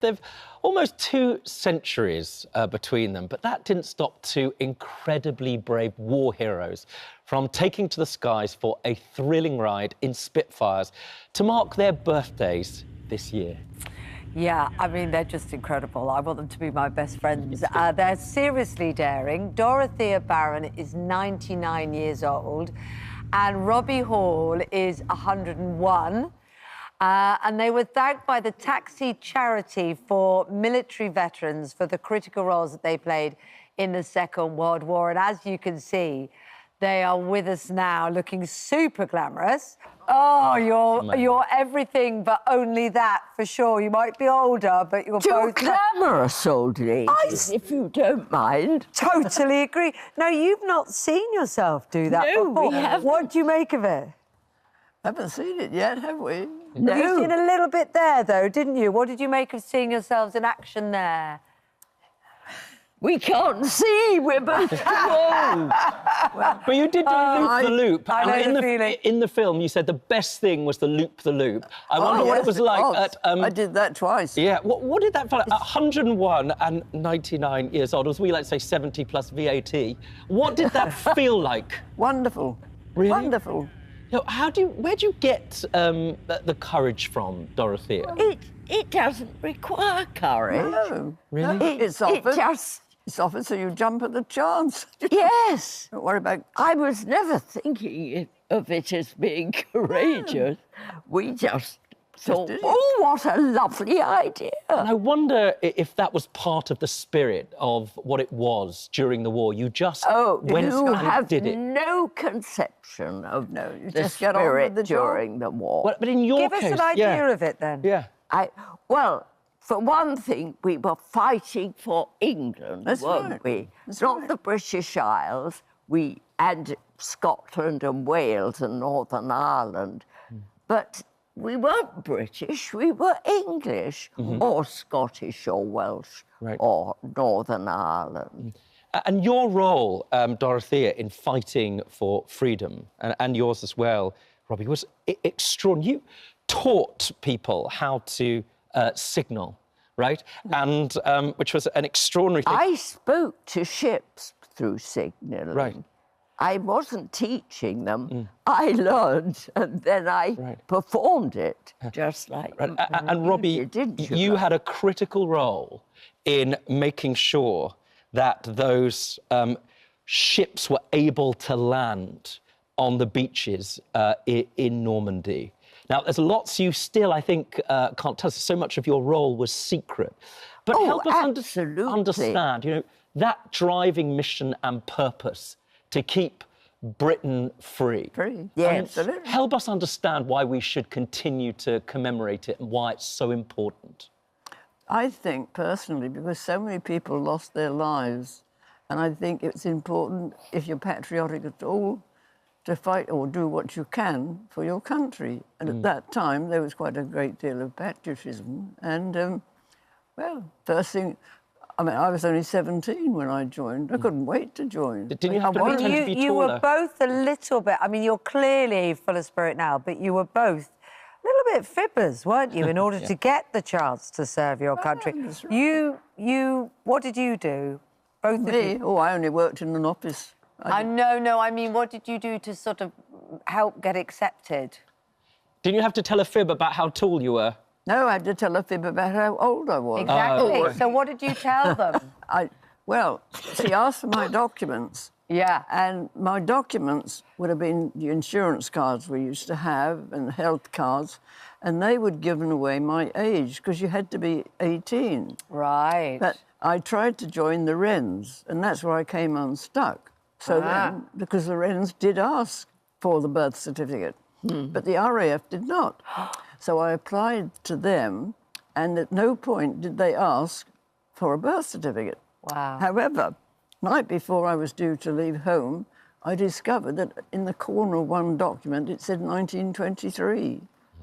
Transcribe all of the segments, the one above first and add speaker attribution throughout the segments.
Speaker 1: They've almost 2 centuries between them, but that didn't stop 2 incredibly brave war heroes from taking to the skies for a thrilling ride in Spitfires to mark their birthdays this year.
Speaker 2: Yeah, I mean, they're just incredible. I want them to be my best friends. They're seriously daring. Dorothea Barron is 99 years old and Robbie Hall is 101. And they were thanked by the Taxi Charity for military veterans for the critical roles that they played in the Second World War. And as you can see, they are with us now, looking super glamorous. Oh, you're everything but only that, for sure. You might be older, but you're both
Speaker 3: glamorous old ladies, if you don't mind.
Speaker 2: Totally agree. Now, you've not seen yourself do that before.
Speaker 3: We haven't.
Speaker 2: What do you make of it?
Speaker 4: Haven't seen it yet, have we?
Speaker 3: No.
Speaker 2: You've seen a little bit there, though, didn't you? What did you make of seeing yourselves in action there?
Speaker 3: We can't see, we're both too old.
Speaker 1: But you did do loop-the-loop.
Speaker 2: I know the feeling.
Speaker 1: In the film, you said the best thing was the loop-the-loop. I wonder what it was like at...
Speaker 4: I did that twice.
Speaker 1: Yeah, what did that feel like? At 101 and 99 years old, as we like to say 70 plus VAT, what did that feel like?
Speaker 4: Wonderful.
Speaker 1: Really?
Speaker 4: Wonderful.
Speaker 1: You know, where do you get the courage from, Dorothea?
Speaker 3: It doesn't require courage.
Speaker 4: No.
Speaker 1: Really?
Speaker 4: It's often so you jump at the chance.
Speaker 3: Yes.
Speaker 4: Don't worry about...
Speaker 3: I was never thinking of it as being courageous. We just thought, oh, what a lovely idea.
Speaker 1: And I wonder if that was part of the spirit of what it was during the war. You just went and did it.
Speaker 3: No conception of
Speaker 4: you
Speaker 3: the
Speaker 4: just get on with
Speaker 3: spirit
Speaker 4: the job.
Speaker 3: during the war.
Speaker 1: Well, but in your
Speaker 2: Give
Speaker 1: case...
Speaker 2: us an idea of it, then.
Speaker 1: Yeah.
Speaker 3: Well, for one thing, we were fighting for England, weren't we?
Speaker 4: That's
Speaker 3: Not
Speaker 4: right.
Speaker 3: the British Isles, and Scotland and Wales and Northern Ireland. But we weren't British, we were English, or Scottish or Welsh, or Northern Ireland.
Speaker 1: And your role, Dorothea, in fighting for freedom, and yours as well, Robbie, was extraordinary. You taught people how to signal, right? And which was an extraordinary thing.
Speaker 3: I spoke to ships through signalling.
Speaker 1: Right.
Speaker 3: I wasn't teaching them. I learned, and then I performed it, just like
Speaker 1: And Robbie, you had a critical role in making sure that those ships were able to land on the beaches in Normandy. Now, there's lots you still, I think, can't tell us. So much of your role was secret. But help us understand, you know, that driving mission and purpose to keep Britain free.
Speaker 3: Yes.
Speaker 4: Absolutely.
Speaker 1: Help us understand why we should continue to commemorate it and why it's so important.
Speaker 4: I think, personally, because so many people lost their lives, and I think it's important, if you're patriotic at all, to fight or do what you can for your country. And at that time, there was quite a great deal of patriotism. And, well, first thing, I mean, I was only 17 when I joined. I couldn't wait to join.
Speaker 1: Didn't you have to pretend to be taller?
Speaker 2: You were both a little bit... I mean, you're clearly full of spirit now, but you were both a little bit fibbers, weren't you, in order to get the chance to serve your country?
Speaker 4: That's right.
Speaker 2: What did you do? Both of
Speaker 4: Me?
Speaker 2: you?
Speaker 4: Oh, I only worked in an office.
Speaker 2: No, I mean, what did you do to sort of help get accepted?
Speaker 1: Didn't you have to tell a fib about how tall you were?
Speaker 4: No, I had to tell a fib about how old I was.
Speaker 2: Exactly. So what did you tell them?
Speaker 4: Well, she asked for my documents.
Speaker 2: Yeah.
Speaker 4: And my documents would have been the insurance cards we used to have and health cards, and they would given away my age because you had to be 18.
Speaker 2: Right.
Speaker 4: But I tried to join the Wrens, and that's where I came unstuck. So then, because the Wrens did ask for the birth certificate, but the RAF did not. So I applied to them, and at no point did they ask for a birth certificate.
Speaker 2: Wow.
Speaker 4: However, night before I was due to leave home, I discovered that in the corner of one document it said 1923.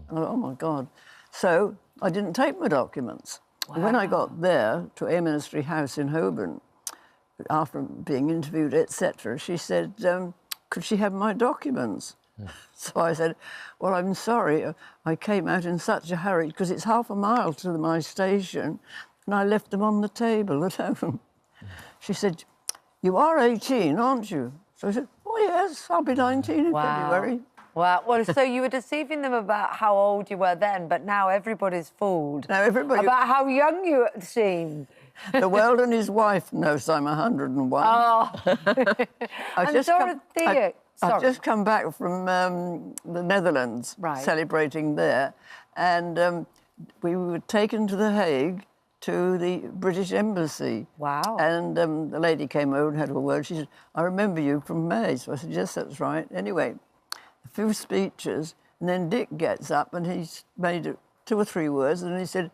Speaker 4: I thought, oh, my God. So I didn't take my documents. Wow. When I got there to Air Ministry House in Holborn, after being interviewed, etc., she said, could she have my documents? So I said, well, I'm sorry, I came out in such a hurry, because it's half a mile to my station, and I left them on the table at home. She said, you are 18, aren't you? So I said, oh, yes, I'll be 19 in February.
Speaker 2: Wow. Well, so you were deceiving them about how old you were then, but now everybody's fooled.
Speaker 4: Now everybody...
Speaker 2: About how young you seem.
Speaker 4: The world and his wife knows I'm 101.
Speaker 2: Oh.
Speaker 4: I've just come back from the Netherlands, celebrating there, and we were taken to The Hague to the British Embassy.
Speaker 2: Wow.
Speaker 4: And the lady came over and had a word. She said, I remember you from May. So I said, yes, that's right. Anyway, a few speeches, and then Dick gets up and he's made 2 or 3 words, and he said,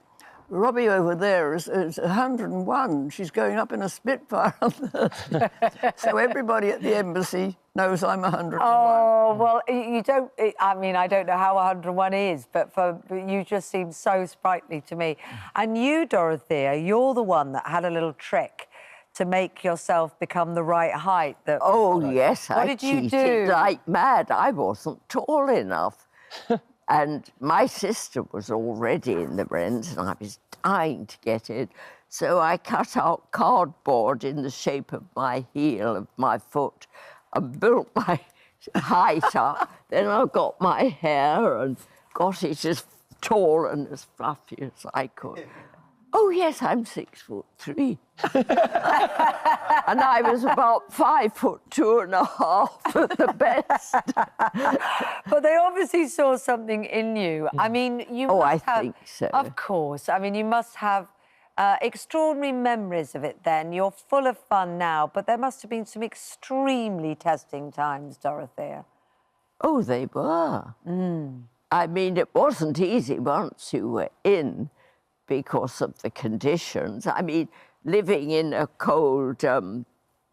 Speaker 4: Robbie over there is 101. She's going up in a Spitfire on Thursday. So everybody at the embassy knows I'm 101.
Speaker 2: Oh, well, you don't... I mean, I don't know how 101 is, but you just seem so sprightly to me. And you, Dorothea, you're the one that had a little trick to make yourself become the right height.
Speaker 3: Oh, yes,
Speaker 2: what did you do?
Speaker 3: Like mad. I wasn't tall enough. And my sister was already in the Wrens, and I was dying to get it. So I cut out cardboard in the shape of my heel of my foot and built my height up. Then I got my hair and got it as tall and as fluffy as I could. Oh, yes, I'm 6'3". And I was about 5'2.5" at the best.
Speaker 2: But they obviously saw something in you. I mean, you must have...
Speaker 3: think so.
Speaker 2: Of course. I mean, you must have extraordinary memories of it then. You're full of fun now, but there must have been some extremely testing times, Dorothea.
Speaker 3: Oh, they were. I mean, it wasn't easy once you were in, because of the conditions. I mean, living in a cold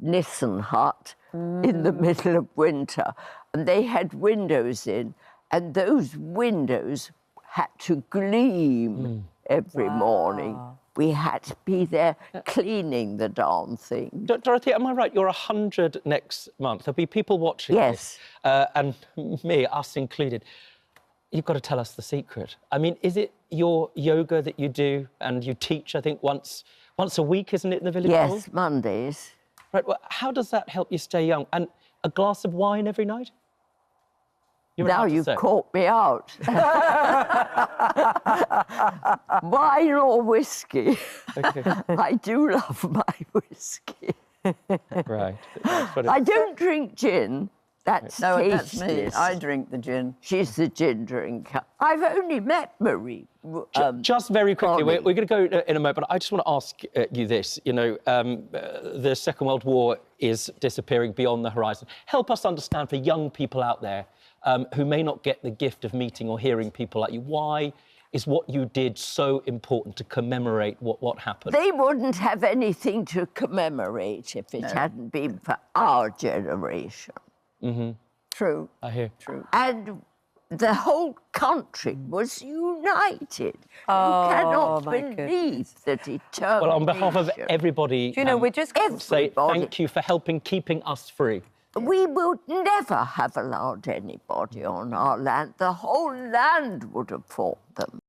Speaker 3: Nissen hut in the middle of winter, and they had windows in, and those windows had to gleam every morning. We had to be there cleaning the darn thing.
Speaker 1: Dorothea, am I right? You're 100 next month. There'll be people watching this, and me, us included. You've got to tell us the secret. I mean, is it your yoga that you do and you teach, I think, once a week, isn't it, in the village hall?
Speaker 3: Yes, Mondays.
Speaker 1: Right, well, how does that help you stay young? And a glass of wine every night?
Speaker 3: Now you've caught me out. Wine or whiskey?
Speaker 1: Okay.
Speaker 3: I do love my whiskey.
Speaker 1: Right.
Speaker 3: I don't drink gin. That's
Speaker 4: that's me. I drink the gin.
Speaker 3: She's the gin drinker. I've only met Marie.
Speaker 1: Just very quickly, we're going to go in a moment, but I just want to ask you this. You know, the Second World War is disappearing beyond the horizon. Help us understand, for young people out there who may not get the gift of meeting or hearing people like you, why is what you did so important to commemorate what happened?
Speaker 3: They wouldn't have anything to commemorate if it hadn't been for our generation.
Speaker 4: True.
Speaker 1: I hear.
Speaker 4: True.
Speaker 3: And the whole country was united.
Speaker 2: Oh,
Speaker 3: you cannot
Speaker 2: my
Speaker 3: believe the determination.
Speaker 1: Well, on behalf of everybody,
Speaker 2: you know, we're just
Speaker 1: going to say thank you for keeping us free.
Speaker 3: We would never have allowed anybody on our land. The whole land would have fought them.